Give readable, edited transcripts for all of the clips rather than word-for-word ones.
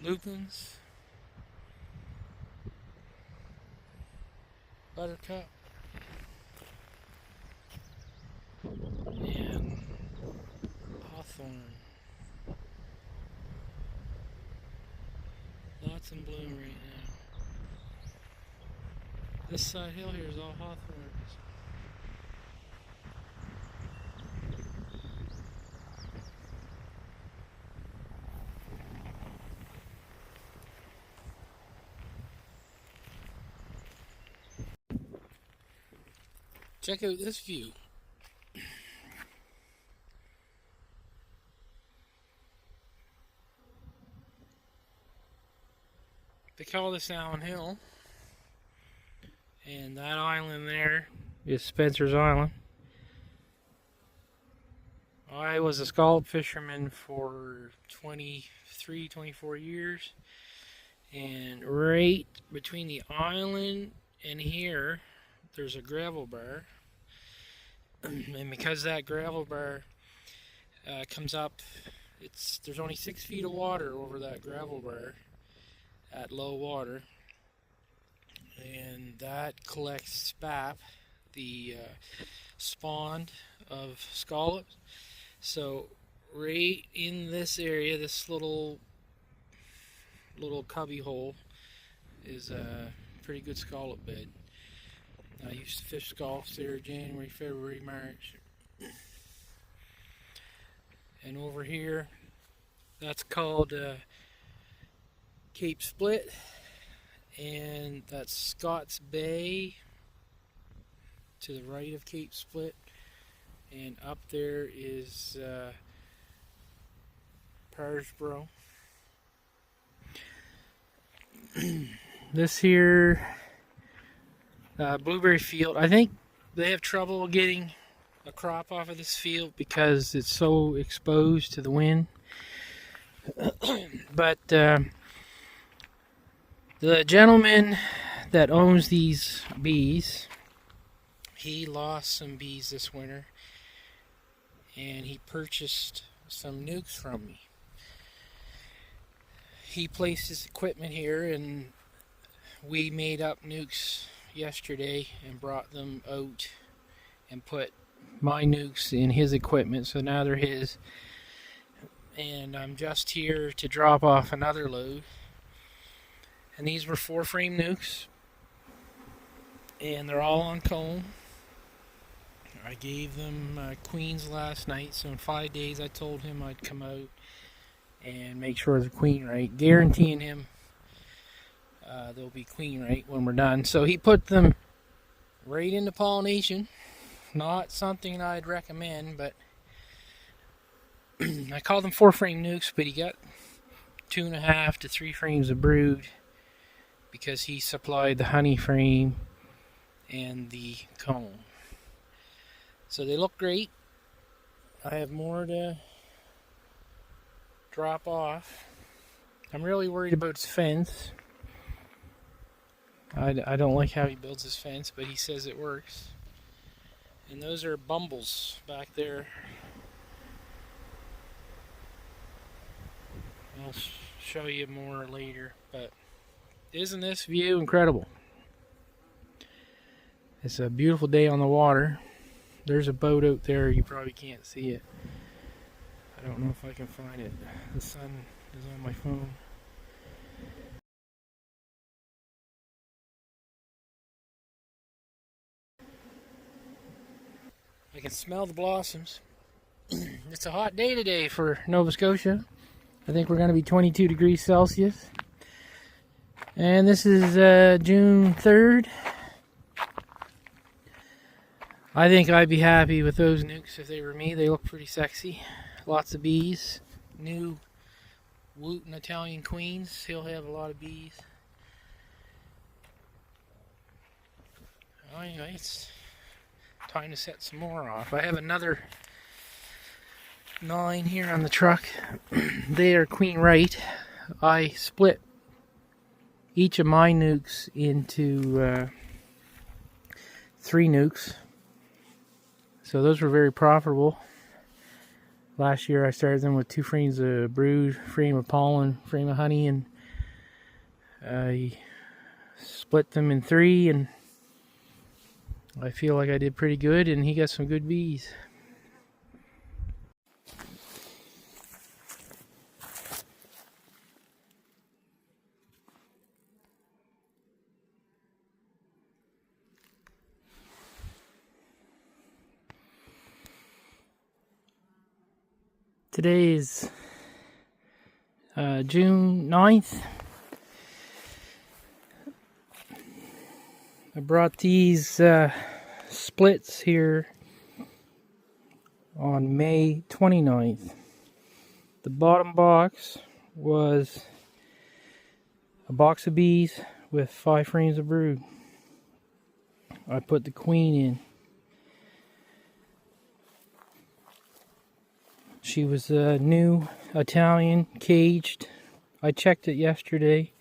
lupins, buttercup, and hawthorne. Lots in bloom right now. This side hill here is all hawthorns. Check out this view. They call this Allen Hill, and that island there is Spencer's Island. I was a scallop fisherman for 23, 24 years, and right between the island and here there's a gravel bar, and because that gravel bar comes up, there's only 6 feet of water over that gravel bar at low water, and that collects spap, the spawn of scallops. So right in this area, this little cubby hole is a pretty good scallop bed. I used to fish scallops there January, February, March. And over here, that's called Cape Split, and that's Scott's Bay to the right of Cape Split, and up there is Parsboro. This here blueberry field, I think they have trouble getting a crop off of this field because it's so exposed to the wind. But the gentleman that owns these bees, he lost some bees this winter, and he purchased some nucs from me. He placed his equipment here, and we made up nucs yesterday and brought them out and put my nucs in his equipment, so now they're his. And I'm just here to drop off another load. And these were 4-frame nucs, and they're all on comb. I gave them queens last night, so in 5 days I told him I'd come out and make sure they're queen right, guaranteeing him they'll be queen right when we're done. So he put them right into pollination. Not something I'd recommend, but I call them 4-frame nucs, but he got 2.5 to 3 frames of brood because he supplied the honey frame and the comb. So they look great. I have more to drop off. I'm really worried about his fence. I don't like how he builds his fence, but he says it works. And those are bumbles back there. I'll show you more later, but isn't this view incredible? It's a beautiful day on the water. There's a boat out there, you probably can't see it. I don't know if I can find it. The sun is on my phone. I can smell the blossoms. It's a hot day today for Nova Scotia. I think we're going to be 22 degrees Celsius. And this is June 3rd. I think I'd be happy with those nucs if they were me. They look pretty sexy. Lots of bees. New Wooten Italian queens. He'll have a lot of bees. Well, anyway, it's time to set some more off. I have another 9 here on the truck. They are queen right. I split each of my nucs into 3 nucs. So those were very profitable. Last year I started them with 2 frames of brood, frame of pollen, frame of honey, and I split them in 3, and I feel like I did pretty good, and he got some good bees. Today is June 9th. I brought these splits here on May 29th. The bottom box was a box of bees with 5 frames of brood. I put the queen in. She was a new Italian, caged. I checked it yesterday.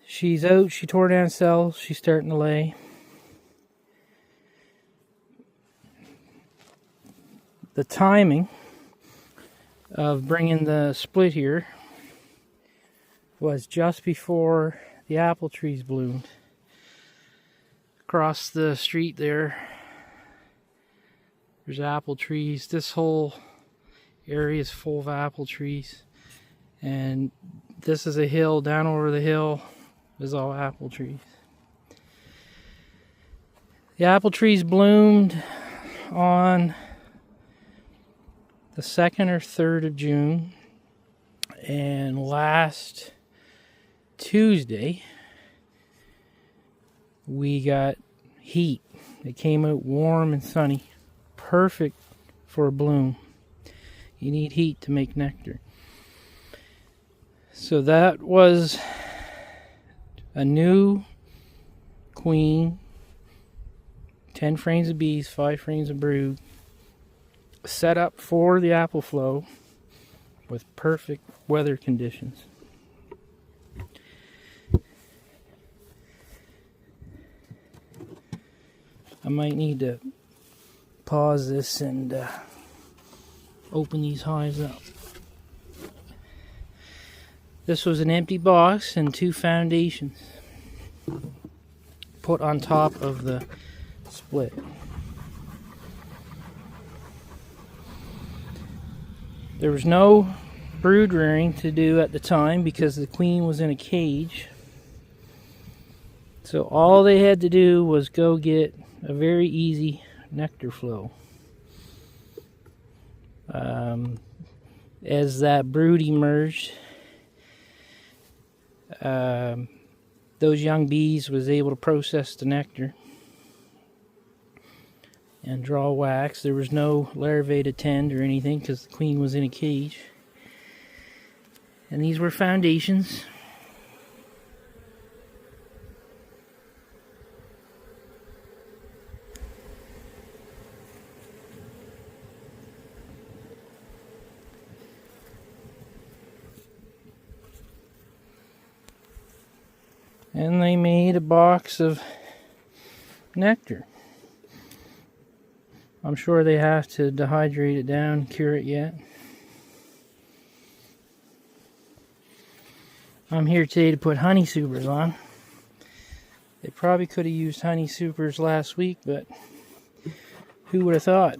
She's out. She tore down cells. She's starting to lay. The timing of bringing the split here was just before the apple trees bloomed. Across the street there's apple trees. This whole area is full of apple trees, and this is a hill. Down over the hill is all apple trees. The apple trees bloomed on the 2nd or 3rd of June, and last Tuesday we got heat. It came out warm and sunny, perfect for a bloom. You need heat to make nectar. So that was a new queen, 10 frames of bees, 5 frames of brood, set up for the apple flow with perfect weather conditions. I might need to pause this and open these hives up. This was an empty box and 2 foundations put on top of the split. There was no brood rearing to do at the time because the queen was in a cage. So all they had to do was go get a very easy nectar flow. As that brood emerged, those young bees was able to process the nectar and draw wax. There was no larvae to tend or anything because the queen was in a cage. And these were foundations. And they made a box of nectar. I'm sure they have to dehydrate it down, cure it yet. I'm here today to put honey supers on. They probably could have used honey supers last week, but who would have thought?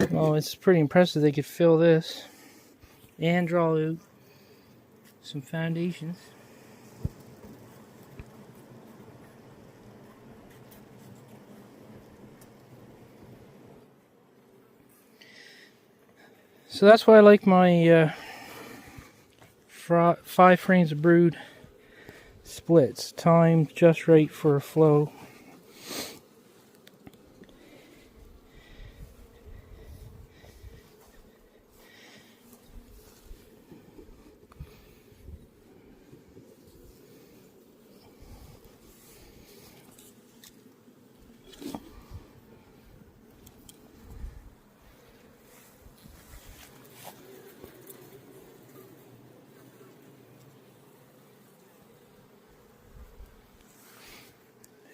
Well, it's pretty impressive they could fill this and draw out some foundations. So that's why I like my 5 frames of brood splits, timed just right for a flow.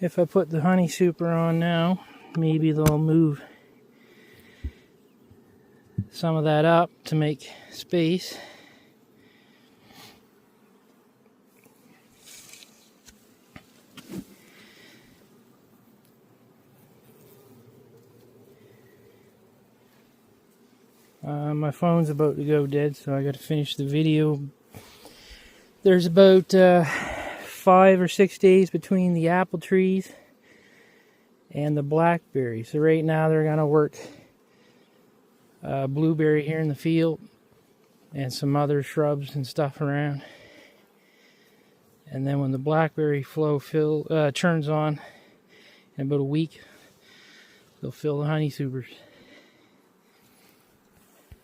If I put the honey super on now, maybe they'll move some of that up to make space. My phone's about to go dead, so I got to finish the video. There's about 5 or 6 days between the apple trees and the blackberry. So right now they're going to work blueberry here in the field and some other shrubs and stuff around. And then when the blackberry flow turns on in about a week, they'll fill the honey supers.